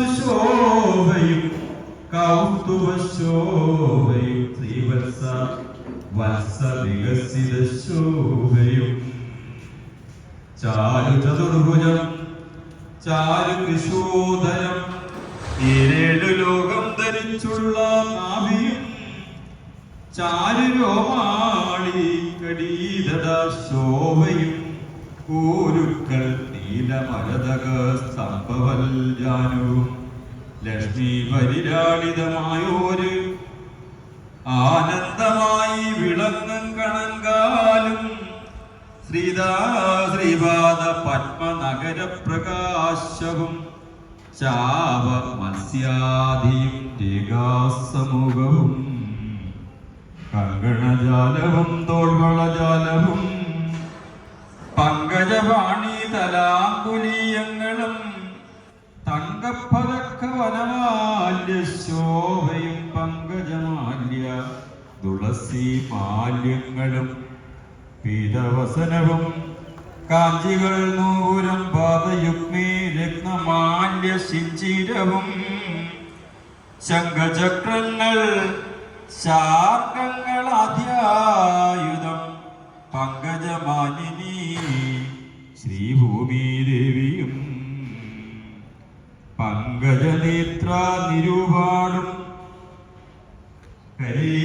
ഗ്രീവാസുശോഭയും കൗസ്തുഭശോഭയും ശ്രീവത്സ വത്സ വികസിത ശോഭയും ചാരു ചതുർഭുജം ചാരു കൃശോദരം ഈരേഴു ലോകം ധരിച്ചുള്ള നാഭിയും ചാരു രോമാളി കടീതട ശോഭയും കൂരുക്കൾ നീലമരതക സ്തംഭവൽജാനുവും ലക്ഷ്മി പരിരാളിതമായോര് ആനന്ദമായി വിളങ്ങും കണങ്കാലും ശ്രീപാദ പത്മനഗര പ്രകാശവും ചാവ മത്സ്യാദിയും രേഖാസമൂഹവും കങ്കണജാലവും തോൾവളജാലവും പങ്കജവാണി തലാങ്കുലീയങ്ങളും തങ്കപ്പതക്ക വനമാല്യ ശോഭയും പങ്കജമാല്യ തുളസി മാല്യങ്ങളും പീതവസനവും കാഞ്ചികൾ നൂരം പാദയുഗ്മി രത്നമാല്യ ശിഞ്ചിരവും ശംഖചക്രങ്ങൾ ശാർക്കങ്ങൾ ആദ്യായുധം പങ്കജമാലിനി ശ്രീഭൂമിദേവിയും പങ്കജനേത്ര നിരൂപാടും ഹരേ